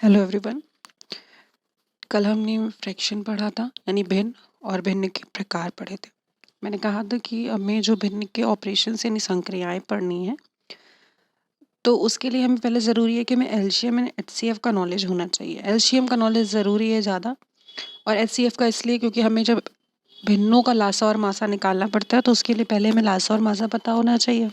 Hello everyone. कल हमने fraction पढ़ा था यानी भिन्न और भिन्न के प्रकार पढ़े थे। मैंने कहा था कि हमें जो भिन्न के ऑपरेशन यानी संक्रियाएं पढ़नी है तो उसके लिए हमें पहले ज़रूरी है कि हमें एलसीएम एंड एचसीएफ का नॉलेज होना चाहिए। एलसीएम का नॉलेज ज़रूरी है ज़्यादा, और एचसीएफ का इसलिए क्योंकि हमें जब भिन्नों का लासा और मासा निकालना पड़ता है तो उसके लिए पहले हमें लासा और मासा पता होना चाहिए।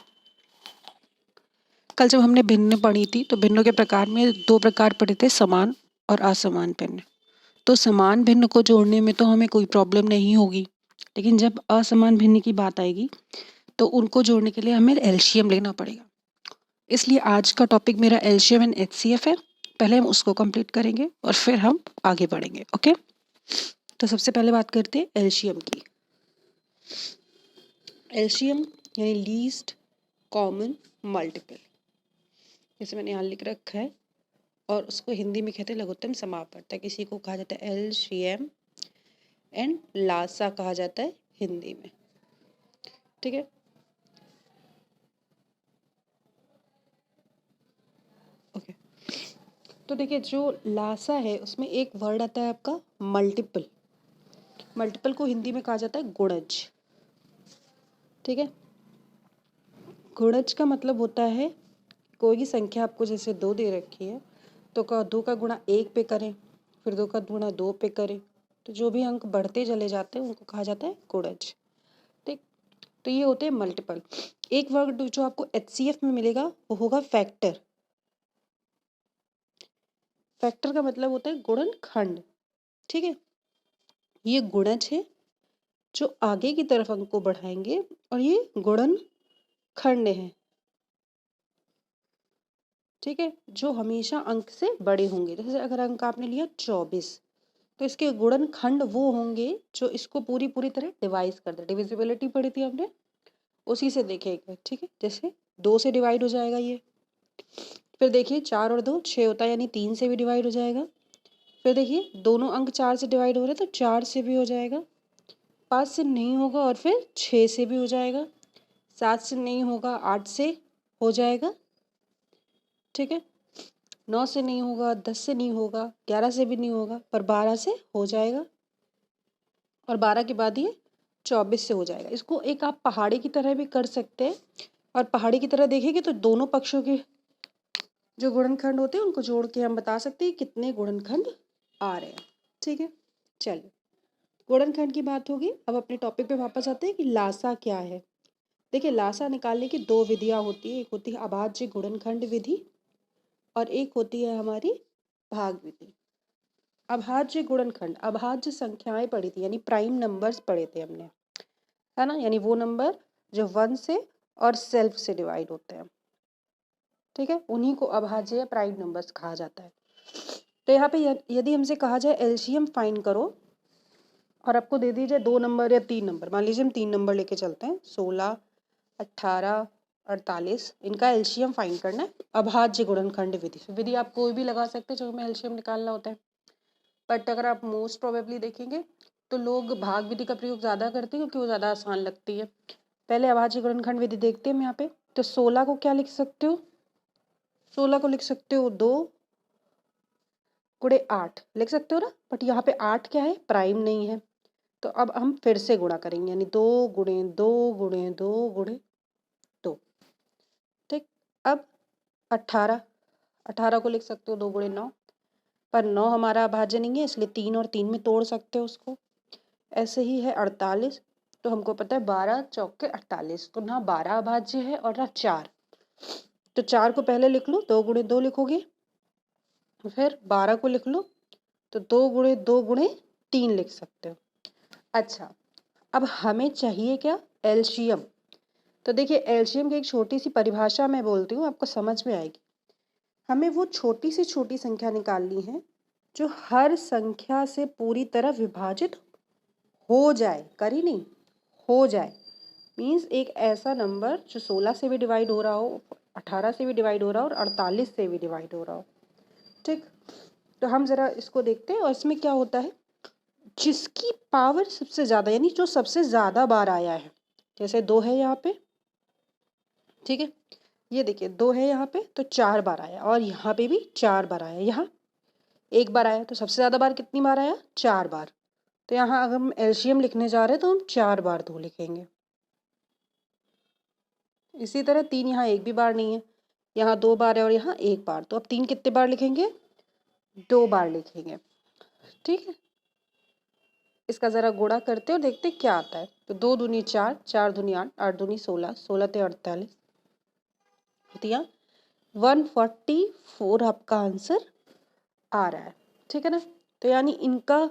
कल जब हमने भिन्न पढ़ी थी तो भिन्नों के प्रकार में दो प्रकार पढ़े थे, समान और असमान भिन्न। तो समान भिन्न को जोड़ने में तो हमें कोई प्रॉब्लम नहीं होगी, लेकिन जब असमान भिन्न की बात आएगी तो उनको जोड़ने के लिए हमें एलसीएम लेना पड़ेगा। इसलिए आज का टॉपिक मेरा एलसीएम एंड एचसीएफ है। पहले हम उसको कंप्लीट करेंगे और फिर हम आगे बढ़ेंगे। ओके, तो सबसे पहले बात करते हैं एलसीएम की। एलसीएम यानी लीस्ट कॉमन मल्टीपल, जैसे मैंने यहाँ लिख रखा है, और उसको हिंदी में कहते हैं लघुत्तम समापवर्तक। किसी को कहा जाता है एलसीएम एंड लासा कहा जाता है हिंदी में। ठीक है, ओके। तो देखिए, जो लासा है उसमें एक वर्ड आता है आपका मल्टीपल। मल्टीपल को हिंदी में कहा जाता है गुणज। ठीक है, गुणज का मतलब होता है कोई भी संख्या आपको जैसे 2 दे रखी है तो 2 का गुणा 1 पे करें, फिर 2 का गुणा 2 पे करें, तो जो भी अंक बढ़ते चले जाते हैं उनको कहा जाता है गुणज। ठीक, तो ये होते हैं मल्टीपल। एक वर्ड जो आपको एचसीएफ में मिलेगा वो होगा फैक्टर। फैक्टर का मतलब होता है गुणनखंड। ठीक है, ये गुणज है जो आगे की तरफ अंक को बढ़ाएंगे, और ये गुणनखंड है। ठीक है, जो हमेशा अंक से बड़े होंगे। जैसे अगर अंक आपने लिया 24, तो इसके गुणनखंड वो होंगे जो इसको पूरी पूरी तरह डिवाइड कर दे। डिविजिबिलिटी पढ़ी थी हमने, उसी से देखेगा। ठीक है, जैसे 2 से डिवाइड हो जाएगा ये। फिर देखिए 4 और 2 6 होता है, यानी 3 से भी डिवाइड हो जाएगा। फिर देखिए दोनों अंक 4 से डिवाइड हो रहे हैं तो 4 से भी हो जाएगा। 5 से नहीं होगा और फिर 6 से भी हो जाएगा। 7 से नहीं होगा, 8 से हो जाएगा। ठीक है, 9 से नहीं होगा, 10 से नहीं होगा, 11 से भी नहीं होगा, पर 12 से हो जाएगा, और 12 के बाद ये 24 से हो जाएगा। इसको एक आप पहाड़ी की तरह भी कर सकते हैं, और पहाड़ी की तरह देखेंगे तो दोनों पक्षों के जो गुणनखंड होते हैं उनको जोड़ के हम बता सकते हैं कितने गुणनखंड आ रहे हैं। ठीक है, चलिए गुणनखंड की बात होगी। अब अपने टॉपिक पे वापस आते हैं कि लासा क्या है। देखिए, लासा निकालने की 2 विधियां होती है। एक होती है अभाज्य गुणनखंड विधि, और एक होती है हमारी भाग विधि। अभाज्य गुणनखंड, अभाज्य संख्याएं पढ़ी थी, यानी प्राइम नंबर्स पढ़े थे हमने, है ना, यानी वो नंबर जो 1 से और सेल्फ से डिवाइड होते हैं। ठीक है, उन्हीं को अभाज्य या प्राइम नंबर्स कहा जाता है। तो यहाँ पे यदि हमसे कहा जाए एलसीएम फाइंड करो, और आपको दे दीजिए 2 नंबर या 3 नंबर, मान लीजिए हम 3 नंबर लेके चलते हैं, 16, 18, 48, इनका एलसीएम फाइंड करना है अभाज्य गुणनखंड विधि। विधि आप कोई भी लगा सकते हैं जो हमें एलसीएम निकालना होता है, बट अगर आप मोस्ट प्रोबेबली देखेंगे तो लोग भाग विधि का प्रयोग ज़्यादा करते हैं क्योंकि वो ज़्यादा आसान लगती है। पहले अभाज्य गुणनखंड विधि देखते हैं हम यहाँ पे। तो 16 को क्या लिख सकते हो, 16 को लिख सकते हो 2 गुणे 8 लिख सकते हो ना, बट यहाँ पे 8 क्या है, प्राइम नहीं है। तो अब हम फिर से गुणा करेंगे, यानी 2 गुणे 2 गुणे 2 गुणे 2। ठीक, अब 18, 18 को लिख सकते हो 2 गुणे 9, पर 9 हमारा अभाज्य नहीं है, इसलिए 3 और 3 में तोड़ सकते हो उसको। ऐसे ही है 48, तो हमको पता है 12 चौके 48, तो ना 12 अभाज्य है और ना 4। तो 4 को पहले लिख लो, 2 गुणे 2 लिखोगे, फिर 12 को लिख लो, तो 2 गुणे 2 गुणे 3 लिख सकते हो। अच्छा, अब हमें चाहिए क्या, एलसीएम। तो देखिए, एलसीएम की एक छोटी सी परिभाषा मैं बोलती हूँ, आपको समझ में आएगी। हमें वो छोटी से छोटी संख्या निकालनी है जो हर संख्या से पूरी तरह विभाजित हो जाए, करी नहीं, हो जाए। मीन्स एक ऐसा नंबर जो 16 से भी डिवाइड हो रहा हो, 18 से भी डिवाइड हो रहा हो, और 48 से भी डिवाइड हो रहा हो। ठीक, तो हम ज़रा इसको देखते हैं, और इसमें क्या होता है, जिसकी पावर सबसे ज़्यादा, यानी जो सबसे ज़्यादा बार आया है, जैसे 2 है यहाँ पे, ठीक है, ये देखिए 2 है यहाँ पे तो 4 बार आया, और यहाँ पे भी 4 बार आया, यहाँ एक बार आया, तो सबसे ज़्यादा बार कितनी बार आया? 4 बार। तो यहाँ अगर हम एलसीएम लिखने जा रहे हैं तो हम 4 बार 2 लिखेंगे। इसी तरह 3 यहाँ एक भी बार नहीं है, यहाँ 2 बार है और यहाँ 1 बार, तो अब 3 कितने बार लिखेंगे? 2 बार लिखेंगे। ठीक है, इसका ज़रा गुणा करते और देखते क्या आता है। तो 2 दूनी 4, 4 दूनी 8, 8 दूनी 16, 16 ते 48, दिया 144 आपका आंसर आ रहा है। ठीक है ना, तो यानी इनका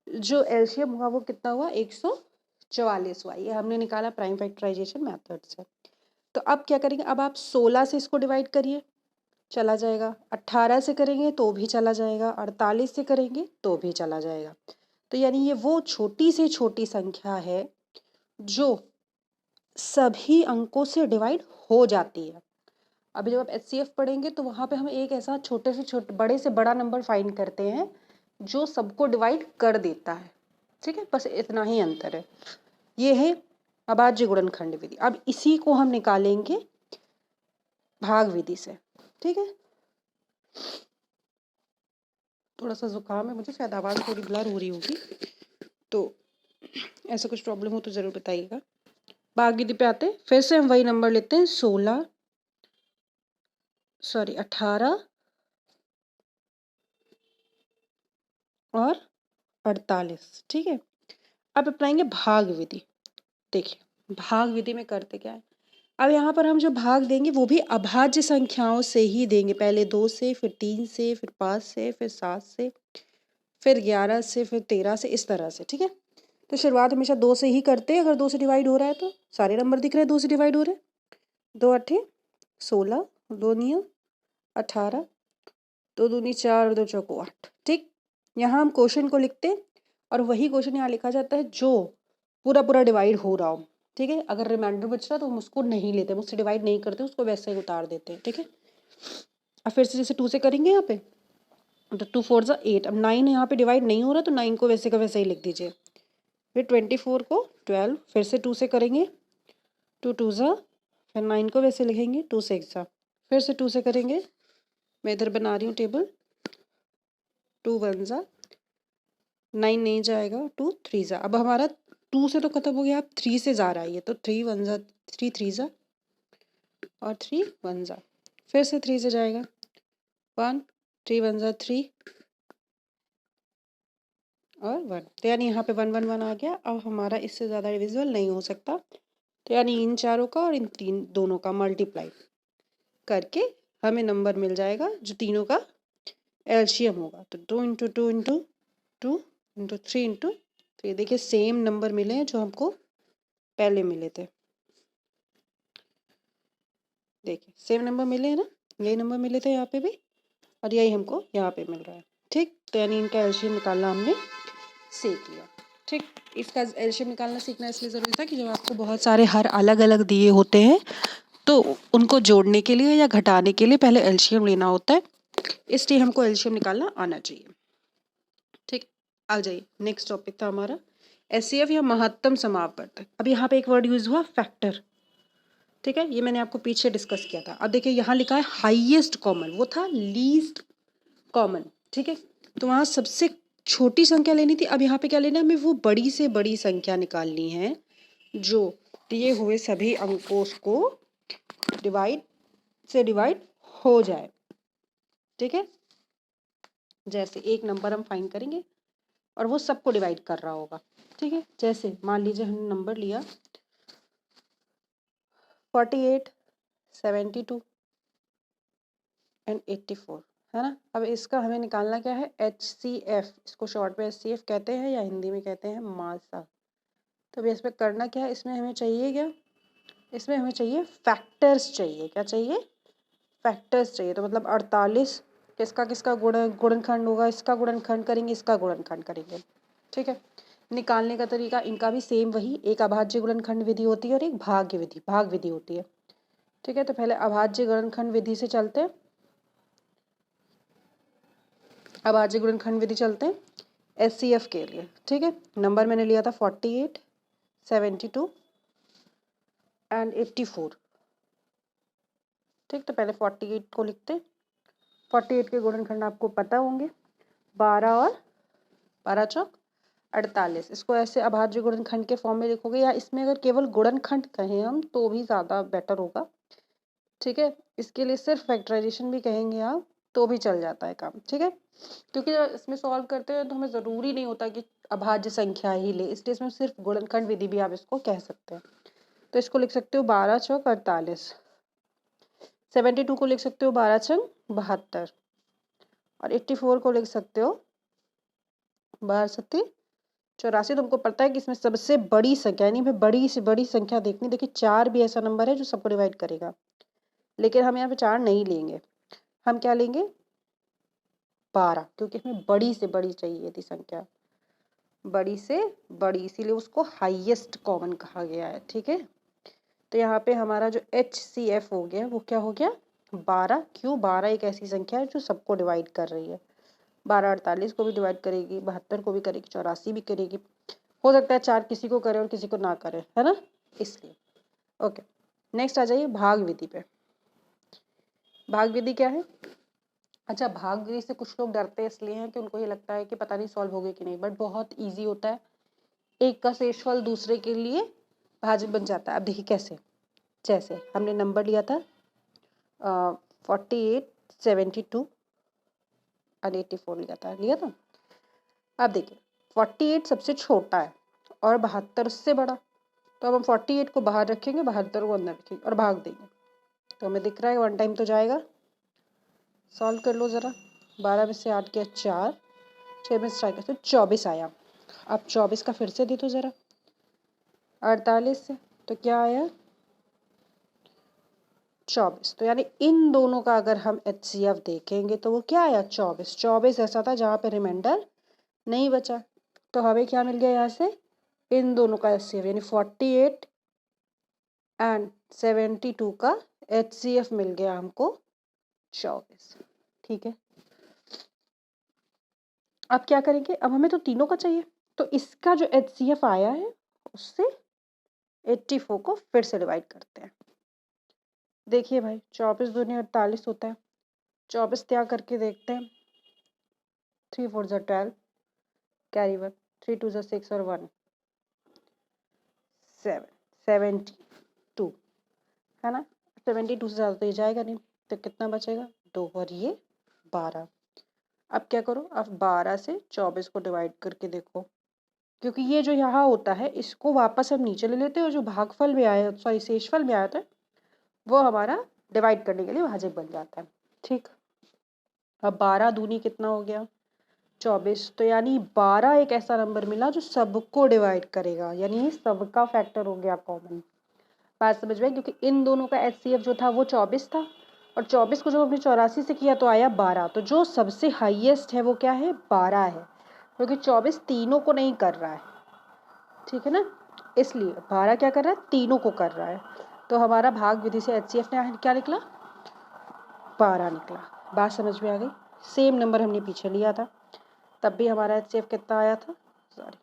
जो एलसीएम हुआ वो कितना हुआ? 144 हुआ। ये हमने निकाला प्राइम फैक्टराइजेशन मेथड से। तो अब क्या करेंगे? अब आप 16 से इसको डिवाइड करिए, चला जाएगा। 18 से करेंगे तो भी चला जाएगा। 48 से करेंगे तो भी चला जाएगा। तो यानी ये वो छोटी से छोटी संख्या है जो सभी अंकों से डिवाइड हो जाती है। अभी जब आप एचसीएफ पढ़ेंगे तो वहाँ पे हम एक ऐसा छोटे से छोटे बड़े से बड़ा नंबर फाइंड करते हैं जो सबको डिवाइड कर देता है। ठीक है, बस इतना ही अंतर है। ये है अभाज्य गुणनखंड विधि। अब इसी को हम निकालेंगे भाग विधि से। ठीक है, थोड़ा सा जुकाम है मुझे, शायद आवाज़ थोड़ी ब्लर हो रही होगी, तो ऐसा कुछ प्रॉब्लम हो तो ज़रूर बताइएगा। भाग विधि पे आते हैं, फिर से हम वही नंबर लेते हैं 18 और 48। ठीक है, अब अपनाएंगे भाग विधि। देखिए भाग विधि में करते क्या है, अब यहाँ पर हम जो भाग देंगे वो भी अभाज्य संख्याओं से ही देंगे। पहले 2 से, फिर 3 से, फिर 5 से, फिर 7 से, फिर 11 से, फिर 13 से, इस तरह से। ठीक है, तो शुरुआत हमेशा 2 से ही करते हैं। अगर 2 से डिवाइड हो रहा है तो सारे नंबर दिख रहे हैं 2 से डिवाइड हो रहे हैं। 2 अट्ठे 16, 2 नियम 18, 2 दूनी 4 और 2 चौको 8। ठीक, यहाँ हम क्वेश्चन को लिखते हैं और वही क्वेश्चन यहाँ लिखा जाता है जो पूरा पूरा डिवाइड हो रहा हो। ठीक है, अगर रिमाइंडर बच रहा तो हम उसको नहीं लेते, मुझसे डिवाइड नहीं करते, उसको वैसे ही उतार देते हैं। ठीक है, अब फिर से जैसे 2 से करेंगे यहाँ पे, तो 2 4 ज़ा 8। अब 9 यहाँ पे डिवाइड नहीं हो रहा तो 9 को वैसे का वैसे ही लिख दीजिए। फिर 24 को 12, फिर से 2 से करेंगे, 2 2 ज़ा, फिर 9 को वैसे लिखेंगे, 2 6 ज़ा, फिर से 2 से करेंगे, मैं इधर बना रही हूँ टेबल, 2 1 ज़ा, 9 नहीं जाएगा, 2 3 ज़ा। अब हमारा 2 से तो खत्म हो गया, अब 3 से जा रहा है ये, तो 3 1 ज़ा, 3 3 ज़ा और 3 1 ज़ा, फिर से 3 से जाएगा, 1 3 1 ज़ा 3 और 1। तो यानी यहाँ पे 1 1 1 आ गया। अब हमारा इससे ज़्यादा डिविजिबल नहीं हो सकता, तो यानी इन चारों का और इन तीन दोनों का मल्टीप्लाई करके हमें नंबर मिल जाएगा जो तीनों का एलसीएम होगा। तो 2 इंटू 2 इंटू 2 इंटू 3 इंटू 3। देखिए सेम नंबर मिले हैं जो हमको पहले मिले थे। देखिए सेम नंबर मिले हैं ना, यही नंबर मिले थे यहाँ पे भी और यही हमको यहाँ पे मिल रहा है। ठीक, तो यानी इनका एलसीएम निकालना हमने सीख लिया। ठीक, इसका एलसीएम निकालना सीखना इसलिए ज़रूरी था कि जब आपको बहुत सारे हर अलग अलग दिए होते हैं तो उनको जोड़ने के लिए या घटाने के लिए पहले एलसीएम लेना होता है, इसलिए हमको एलसीएम निकालना आना चाहिए। ठीक, आ जाइए, नेक्स्ट टॉपिक था हमारा एचसीएफ या महत्तम समापवर्तक। अब यहाँ पे एक वर्ड यूज हुआ फैक्टर। ठीक है, ये मैंने आपको पीछे डिस्कस किया था। अब देखिए यहाँ लिखा है हाईएस्ट कॉमन, वो था लीस्ट कॉमन। ठीक है, तो वहाँ सबसे छोटी संख्या लेनी थी। अब यहाँ पे क्या लेना है, हमें वो बड़ी से बड़ी संख्या निकालनी है जो दिए हुए सभी अंकों को डिवाइड हो जाए। ठीक है, जैसे एक नंबर हम फाइंड करेंगे और वो सबको डिवाइड कर रहा होगा। ठीक है, जैसे मान लीजिए हमने नंबर लिया 48, 72 एंड 84, है ना। अब इसका हमें निकालना क्या है, HCF, इसको शॉर्ट में HCF कहते हैं या हिंदी में कहते हैं मासा। तो अभी इसमें करना क्या है, इसमें हमें चाहिए क्या, इसमें हमें चाहिए फैक्टर्स चाहिए। क्या चाहिए, फैक्टर्स चाहिए। तो मतलब 48 किसका किसका गुणनखंड होगा, इसका गुणनखंड करेंगे, इसका गुणनखंड करेंगे। ठीक है, निकालने का तरीका इनका भी सेम वही, एक अभाज्य गुणनखंड विधि होती है और एक भाग विधि होती है। ठीक है, तो पहले अभाज्य गुणनखंड विधि से चलते हैं। अभाज्य गुणनखंड विधि चलते हैं एचसीएफ के लिए। ठीक है, नंबर मैंने लिया था 48, 72 एंड 84। ठीक, तो पहले 48 को लिखते हैं। 48 के गुणनखंड आपको पता होंगे, 12 और 12 चौक 48। इसको ऐसे अभाज्य गुणनखंड के फॉर्म में लिखोगे, या इसमें अगर केवल गुणनखंड कहें हम तो भी ज़्यादा बेटर होगा। ठीक है, इसके लिए सिर्फ फैक्टराइजेशन भी कहेंगे आप तो भी चल जाता है काम। ठीक है, क्योंकि इसमें सॉल्व करते हैं तो हमें ज़रूरी नहीं होता कि अभाज्य संख्या ही ले, इसलिए इसमें सिर्फ गुणनखंड विधि भी आप इसको कह सकते हैं। तो इसको लिख सकते हो 12 चौक 48। 72 को लिख सकते हो 12 छंग 72, और 84 को लिख सकते हो 12 सत्ती 84। तुमको पता है कि इसमें सबसे बड़ी संख्या, यानी बड़ी से बड़ी संख्या देखनी। देखिए 4 भी ऐसा नंबर है जो सबको डिवाइड करेगा, लेकिन हम यहाँ पे 4 नहीं लेंगे, हम क्या लेंगे 12, क्योंकि इसमें बड़ी से बड़ी चाहिए थी संख्या, बड़ी से बड़ी, इसीलिए उसको हाईएस्ट कॉमन कहा गया है। ठीक है, तो यहाँ पे हमारा जो HCF हो गया वो क्या हो गया 12। क्यों, 12 एक ऐसी संख्या है जो सबको डिवाइड कर रही है। 12 48 को भी डिवाइड करेगी, 72 को भी करेगी, 84 भी करेगी। हो सकता है 4 किसी को करे और किसी को ना करे, है ना, इसलिए। ओके, नेक्स्ट आ जाइए भाग विधि पे। भाग विधि क्या है? अच्छा, भाग विधि से कुछ लोग डरते हैं, इसलिए हैं कि उनको ये लगता है कि पता नहीं सॉल्व होगे कि नहीं, बट बहुत ईजी होता है। एक का शेषफल दूसरे के लिए भाजक बन जाता है। अब देखिए कैसे, जैसे हमने नंबर लिया था 48 72 और 84 लिया था। अब देखिए 48 सबसे छोटा है और 72 उससे बड़ा, तो अब हम 48 को बाहर रखेंगे, 72 को अंदर रखेंगे और भाग देंगे। तो हमें दिख रहा है 1 टाइम तो जाएगा। सॉल्व कर लो ज़रा। 12 में से 8 गया 4, 6 में से 4 गया तो 24 आया। अब 24 का फिर से दे दो ज़रा 48 से, तो क्या आया 24। तो यानी इन दोनों का अगर हम HCF देखेंगे तो वो क्या आया 24। 24 ऐसा था जहाँ पे रिमाइंडर नहीं बचा, तो हमें क्या मिल गया यहाँ से, इन दोनों का HCF यानी 48 एंड 72 का HCF मिल गया हमको 24। ठीक है, अब क्या करेंगे, अब हमें तो तीनों का चाहिए, तो इसका जो HCF आया है उससे 84 को फिर से डिवाइड करते हैं। देखिए भाई 24 दूनी 48 होता है, 24 त्याग करके देखते हैं। 3 4 12 कैरी 1, 3 2 6 और 1 7 72 है ना। 72 से ज़्यादा तो ये जाएगा नहीं, तो कितना बचेगा 2 और ये 12। अब क्या करो, अब 12 से 24 को डिवाइड करके देखो, क्योंकि ये जो यहाँ होता है इसको वापस हम नीचे ले लेते हैं और जो भागफल में आया, सॉरी शेषफल में आया था, वो हमारा डिवाइड करने के लिए भाजक बन जाता है। ठीक, अब 12 दूनी कितना हो गया 24, तो यानी 12 एक ऐसा नंबर मिला जो सबको डिवाइड करेगा, यानी सबका फैक्टर हो गया कॉमन। बात समझ में, क्योंकि इन दोनों का HCF जो था वो 24 था, और 24 को जब हमने 84 से किया तो आया 12, तो जो सबसे हाईएस्ट है वो क्या है 12 है, क्योंकि 24 तीनों को नहीं कर रहा है। ठीक है ना, इसलिए 12 क्या कर रहा है, तीनों को कर रहा है। तो हमारा भाग विधि से HCF ने क्या निकला 12 निकला। बात समझ में आ गई। सेम नंबर हमने पीछे लिया था, तब भी हमारा HCF कितना आया था, सॉरी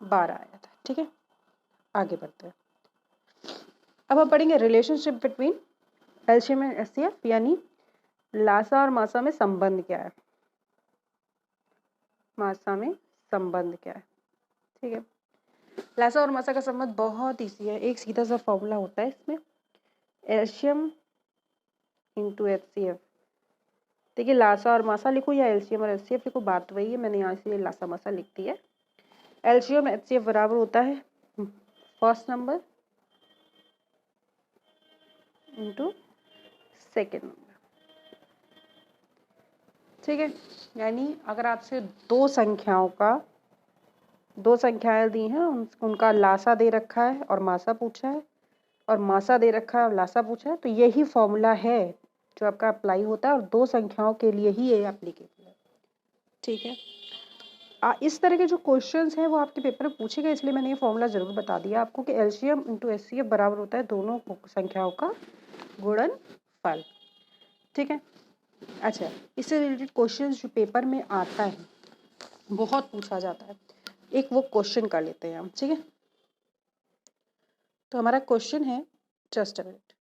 12 आया था। ठीक है, आगे बढ़ते हैं। अब हम पढ़ेंगे relationship between LCM and HCF, यानी लासा और मासा में संबंध क्या है, मासा में संबंध क्या है। ठीक है, लासा और मासा का संबंध बहुत ईजी है, एक सीधा सा फॉर्मूला होता है इसमें, एलसीएम इंटू HCF। देखिए लासा और मासा लिखो या एलसीएम और HCF लिखो, बात वही है, मैंने यहाँ से लासा मासा लिख दिया है। एलसीएम HCF बराबर होता है first number into second number. ठीक है, यानी अगर आपसे दो संख्याएं दी हैं, उनका लासा दे रखा है और मासा पूछा है, और मासा दे रखा है और लासा पूछा है, तो यही फॉर्मूला है जो आपका अप्लाई होता है, और दो संख्याओं के लिए ही ये एप्लीकेबल है। ठीक है, इस तरह के जो क्वेश्चंस हैं वो आपके पेपर में पूछे गए, इसलिए मैंने ये फॉर्मूला जरूर बता दिया आपको कि एलसीएम इंटू HCF बराबर होता है दोनों संख्याओं का गुणनफल। ठीक है, अच्छा, इससे रिलेटेड क्वेश्चन जो पेपर में आता है बहुत पूछा जाता है, एक वो क्वेश्चन कर लेते हैं हम। ठीक है, तो हमारा क्वेश्चन है, जस्ट अ मिनट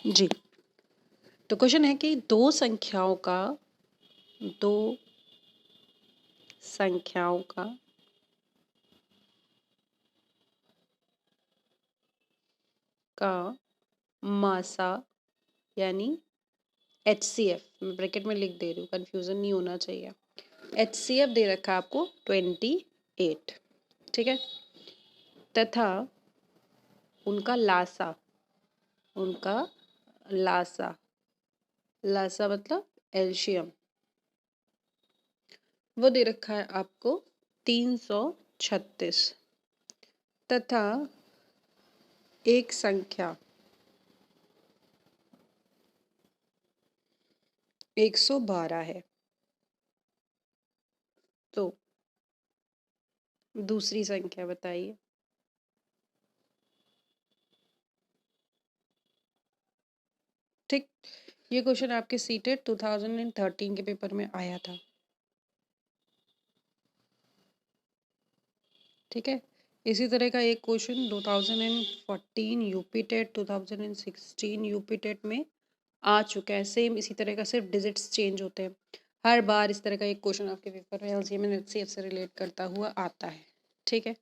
जी, तो क्वेश्चन है कि दो संख्याओं का मासा यानी HCF, मैं ब्रैकेट में लिख दे रही हूँ, कंफ्यूजन नहीं होना चाहिए। HCF दे रखा है आपको 28, ठीक है, तथा उनका लासा मतलब एल्शियम, वो दे रखा है आपको 336, तथा एक संख्या 112 है। तो दूसरी संख्या बताइए। ठीक, ये क्वेश्चन आपके सीटेट 2013 के पेपर में आया था। ठीक है, इसी तरह का एक question 2014 UP TET, 2016 UP TET में आ चुका है। सेम इसी तरह का, सिर्फ डिजिट्स चेंज होते हैं। हर बार इस तरह का एक क्वेश्चन आपके पेपर में एलसीएम एंड एचसीएफ से रिलेट करता हुआ आता है। ठीक है,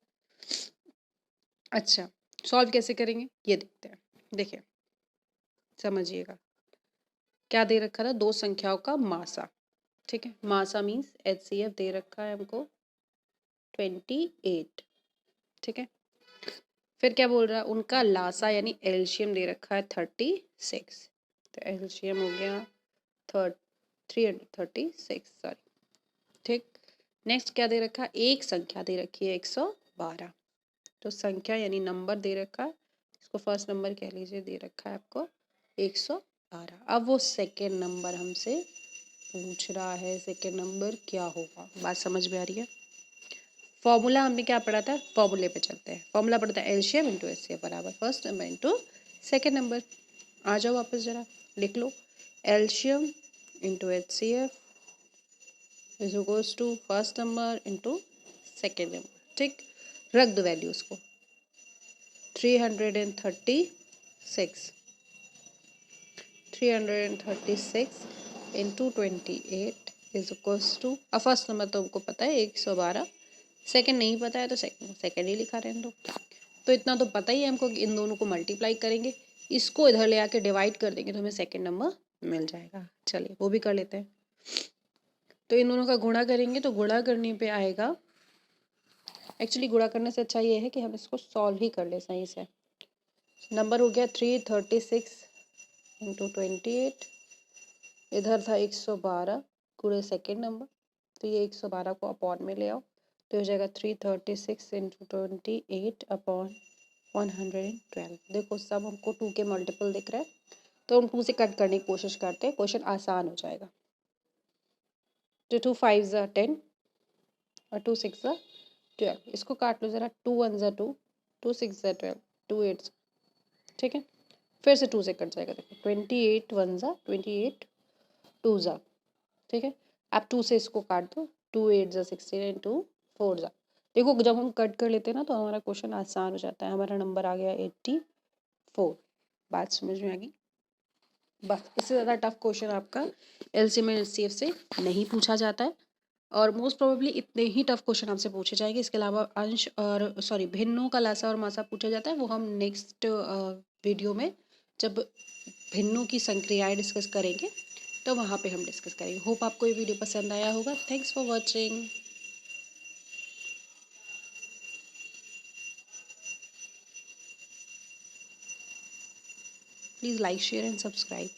अच्छा सॉल्व कैसे करेंगे ये देखते हैं। देखिए समझिएगा, क्या दे रखा था, दो संख्याओं का मासा। ठीक है, मासा मीन्स HCF दे रखा है हमको 28। ठीक है, फिर क्या बोल रहा है, उनका लासा यानी एल्शियम दे रखा है 36। तो एल्शियम हो गया 336, सॉरी। ठीक, नेक्स्ट क्या दे रखा है, एक संख्या दे रखी है 112। तो संख्या यानी नंबर दे रखा है, इसको फर्स्ट नंबर कह लीजिए, दे रखा है आपको 112। अब वो सेकेंड नंबर हमसे पूछ रहा है, सेकेंड नंबर क्या होगा, बात समझ में आ रही है। फॉर्मूला हमने क्या पढ़ा था, फॉर्मूले पे चलते हैं। फॉर्मूला पढ़ता है एलसीएम इंटू एचसीएफ बराबर first number into second number. आ जाओ वापस जरा लिख लो, LCM into HCF is equals to first number into second number. ठीक, रख दो वैल्यूज को, 336 इंटू 28 इज इक्वल्स टू, अब फर्स्ट नंबर तो हमको पता है 112, सेकंड नहीं पता है तो सेकंड ही लिखा रहने दो। तो इतना तो पता ही है हमको कि इन दोनों को मल्टीप्लाई करेंगे, इसको इधर ले आके डिवाइड कर देंगे तो हमें सेकंड नंबर मिल जाएगा। चलिए वो भी कर लेते हैं। तो इन दोनों का गुणा करेंगे तो गुणा करने पे आएगा, एक्चुअली गुणा करने से अच्छा ये है कि हम इसको सॉल्व ही कर ले सही से। नंबर हो गया 336 इंटू 28, इधर था 112 गुणे सेकेंड नंबर, तो ये 112 को अपॉन में ले आओ तो हो जाएगा 336 इंटू 28 अपॉन 112। देखो सब हमको 2 के मल्टीपल दिख रहा है, तो हम 2 से कट करने की कोशिश करते हैं, क्वेश्चन आसान हो जाएगा। तो 2 5 ज़ा 10 और 2 6 ज़ा 12, इसको काट लो ज़रा, 2 1 ज़ा 2, 2 6 ज़ा 12, 2 8। ठीक है, फिर से 2 से कट जाएगा, देखो 28 1 ज़ा 28, 2 ज़ा। ठीक है, आप 2 से इसको काट दो, 2 8 ज़ा 16, 2 4 ज़ा। देखो जब हम कट कर लेते हैं ना तो हमारा क्वेश्चन आसान हो जाता है। हमारा नंबर आ गया 84। बात समझ में आ गई। बस इससे ज़्यादा टफ क्वेश्चन आपका एलसीएम एंड एचसीएफ से नहीं पूछा जाता है, और मोस्ट प्रोबेबली इतने ही टफ क्वेश्चन आपसे पूछे जाएंगे। इसके अलावा अंश और सॉरी भिन्नों का लासा और मासा पूछा जाता है, वो हम नेक्स्ट वीडियो में जब भिन्नों की संक्रियाएं डिस्कस करेंगे तो वहाँ पे हम डिस्कस करेंगे। होप आपको ये वीडियो पसंद आया होगा। Thanks for watching. Please like share and subscribe.